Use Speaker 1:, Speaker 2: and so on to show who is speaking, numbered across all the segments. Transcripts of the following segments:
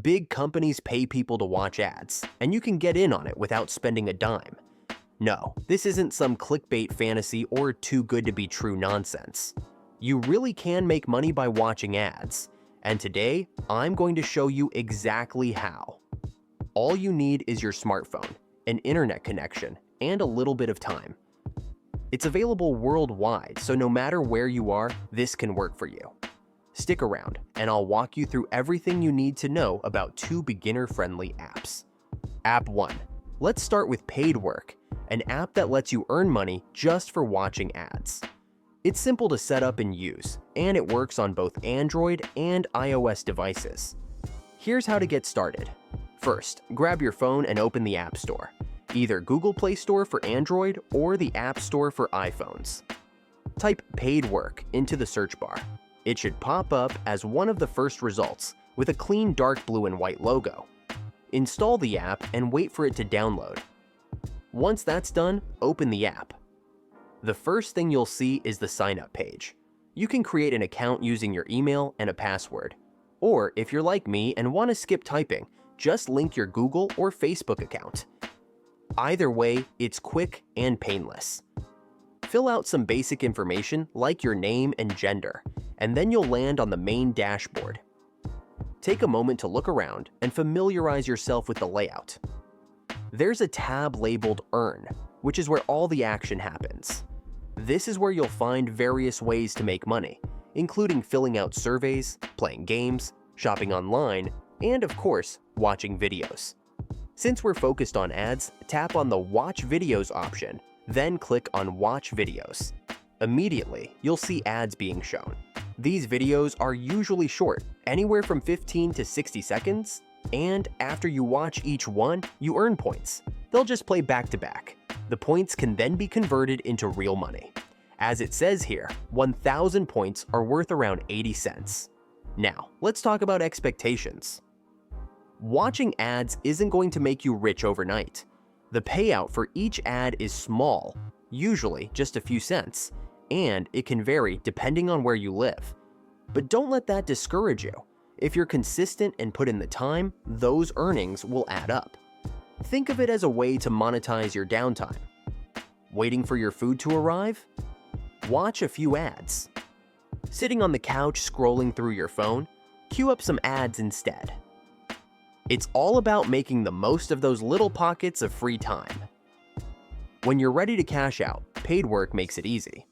Speaker 1: Big companies pay people to watch ads, and you can get in on it without spending a dime. No, this isn't some clickbait fantasy or too good to be true nonsense. You really can make money by watching ads, and today I'm going to show you exactly how. All you need is your smartphone, an internet connection, and a little bit of time. It's available worldwide, so no matter where you are, this can work for you. Stick around, and I'll walk you through everything you need to know about two beginner-friendly apps. App 1. Let's start with Paidwork, an app that lets you earn money just for watching ads. It's simple to set up and use, and it works on both Android and iOS devices. Here's how to get started. First, grab your phone and open the App Store, either Google Play Store for Android or the App Store for iPhones. Type Paidwork into the search bar. It should pop up as one of the first results with a clean dark blue and white logo. Install the app and wait for it to download. Once that's done, open the app. The first thing you'll see is the sign-up page. You can create an account using your email and a password. Or if you're like me and want to skip typing, just link your Google or Facebook account. Either way, it's quick and painless. Fill out some basic information like your name and gender, and then you'll land on the main dashboard. Take a moment to look around and familiarize yourself with the layout. There's a tab labeled Earn, which is where all the action happens. This is where you'll find various ways to make money, including filling out surveys, playing games, shopping online, and of course, watching videos. Since we're focused on ads, tap on the Watch Videos option, then click on Watch Videos. Immediately, you'll see ads being shown. These videos are usually short, anywhere from 15 to 60 seconds, and after you watch each one, you earn points. They'll just play back to back. The points can then be converted into real money. As it says here, 1,000 points are worth around 80 cents. Now, let's talk about expectations. Watching ads isn't going to make you rich overnight. The payout for each ad is small, usually just a few cents, and it can vary depending on where you live. But don't let that discourage you. If you're consistent and put in the time, those earnings will add up. Think of it as a way to monetize your downtime. Waiting for your food to arrive? Watch a few ads. Sitting on the couch scrolling through your phone? Queue up some ads instead. It's all about making the most of those little pockets of free time. When you're ready to cash out, Paidwork makes it easy.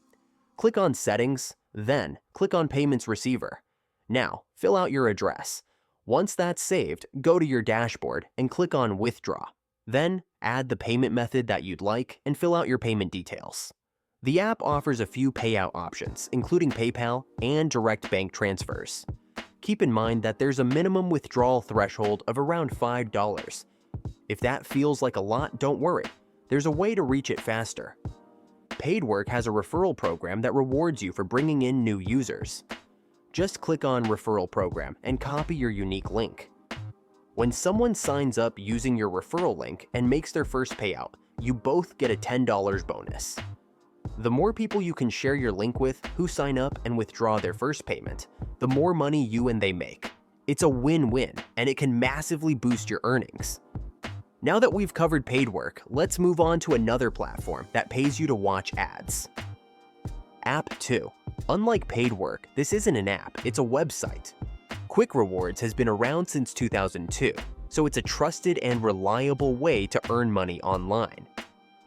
Speaker 1: Click on Settings, then click on Payments Receiver. Now, fill out your address. Once that's saved, go to your dashboard and click on Withdraw. Then, add the payment method that you'd like and fill out your payment details. The app offers a few payout options, including PayPal and direct bank transfers. Keep in mind that there's a minimum withdrawal threshold of around $5. If that feels like a lot, don't worry. There's a way to reach it faster. Paidwork has a referral program that rewards you for bringing in new users. Just click on Referral Program and copy your unique link. When someone signs up using your referral link and makes their first payout, you both get a $10 bonus. The more people you can share your link with who sign up and withdraw their first payment, the more money you and they make. It's a win-win, and it can massively boost your earnings. Now that we've covered Paidwork, let's move on to another platform that pays you to watch ads. App 2. Unlike Paidwork, this isn't an app, it's a website. QuickRewards has been around since 2002, so it's a trusted and reliable way to earn money online.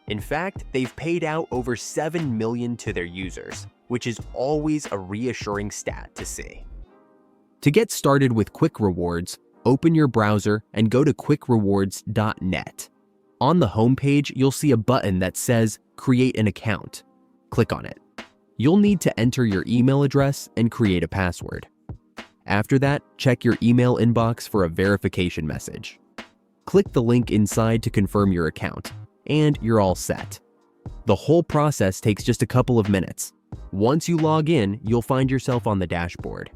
Speaker 1: In fact, they've paid out over $7 million to their users, which is always a reassuring stat to see. To get started with QuickRewards, open your browser and go to quickrewards.net. On the homepage, you'll see a button that says Create an Account. Click on it. You'll need to enter your email address and create a password. After that, check your email inbox for a verification message. Click the link inside to confirm your account, and you're all set. The whole process takes just a couple of minutes. Once you log in, you'll find yourself on the dashboard.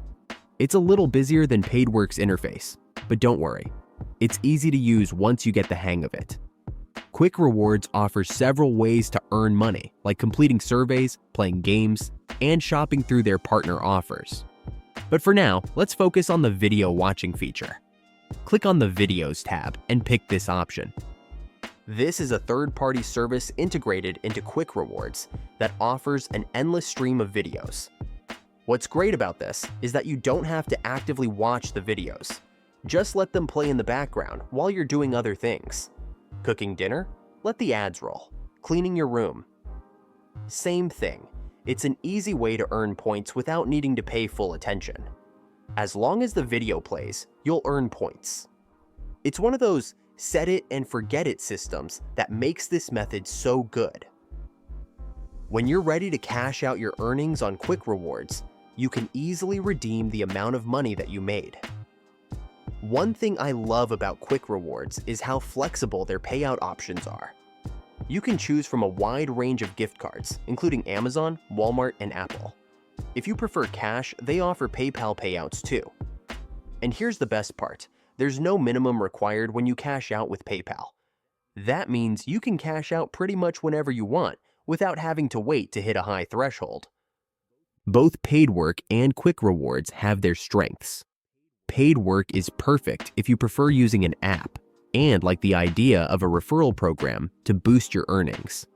Speaker 1: It's a little busier than Paidwork's interface, but don't worry. It's easy to use once you get the hang of it. QuickRewards offers several ways to earn money, like completing surveys, playing games, and shopping through their partner offers. But for now, let's focus on the video watching feature. Click on the Videos tab and pick this option. This is a third-party service integrated into QuickRewards that offers an endless stream of videos. What's great about this is that you don't have to actively watch the videos. Just let them play in the background while you're doing other things. Cooking dinner? Let the ads roll. Cleaning your room? Same thing. It's an easy way to earn points without needing to pay full attention. As long as the video plays, you'll earn points. It's one of those set it and forget it systems that makes this method so good. When you're ready to cash out your earnings on QuickRewards, you can easily redeem the amount of money that you made. One thing I love about QuickRewards is how flexible their payout options are. You can choose from a wide range of gift cards, including Amazon, Walmart, and Apple. If you prefer cash, they offer PayPal payouts too. And here's the best part. There's no minimum required when you cash out with PayPal. That means you can cash out pretty much whenever you want without having to wait to hit a high threshold. Both Paidwork and QuickRewards have their strengths. Paidwork is perfect if you prefer using an app and like the idea of a referral program to boost your earnings.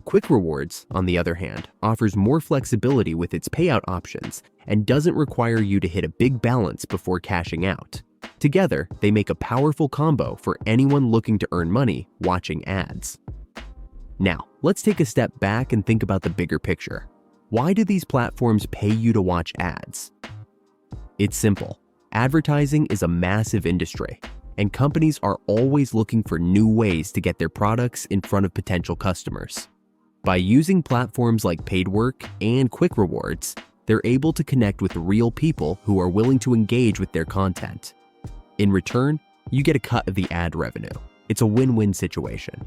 Speaker 1: QuickRewards, on the other hand, offers more flexibility with its payout options and doesn't require you to hit a big balance before cashing out. Together, they make a powerful combo for anyone looking to earn money watching ads. Now, let's take a step back and think about the bigger picture. Why do these platforms pay you to watch ads? It's simple. Advertising is a massive industry, and companies are always looking for new ways to get their products in front of potential customers. By using platforms like Paidwork and QuickRewards, they're able to connect with real people who are willing to engage with their content. In return, you get a cut of the ad revenue. It's a win-win situation.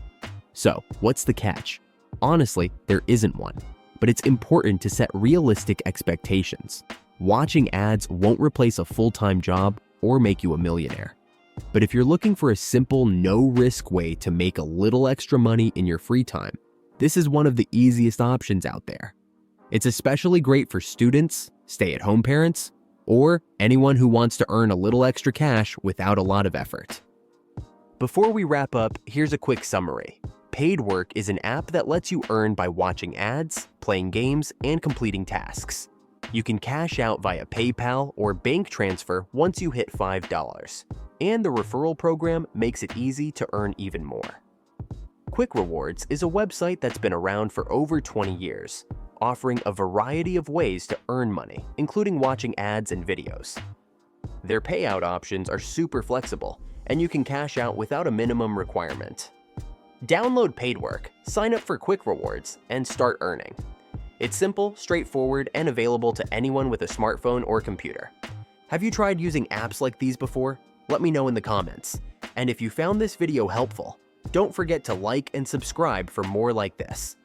Speaker 1: So, what's the catch? Honestly, there isn't one, but it's important to set realistic expectations. Watching ads won't replace a full-time job or make you a millionaire. But if you're looking for a simple, no-risk way to make a little extra money in your free time, this is one of the easiest options out there. It's especially great for students, stay-at-home parents, or anyone who wants to earn a little extra cash without a lot of effort. Before we wrap up, here's a quick summary. Paidwork is an app that lets you earn by watching ads, playing games, and completing tasks. You can cash out via PayPal or bank transfer once you hit $5, and the referral program makes it easy to earn even more. QuickRewards is a website that's been around for over 20 years, offering a variety of ways to earn money, including watching ads and videos. Their payout options are super flexible, and you can cash out without a minimum requirement. Download Paidwork, sign up for QuickRewards, and start earning. It's simple, straightforward, and available to anyone with a smartphone or computer. Have you tried using apps like these before? Let me know in the comments. And if you found this video helpful, don't forget to like and subscribe for more like this.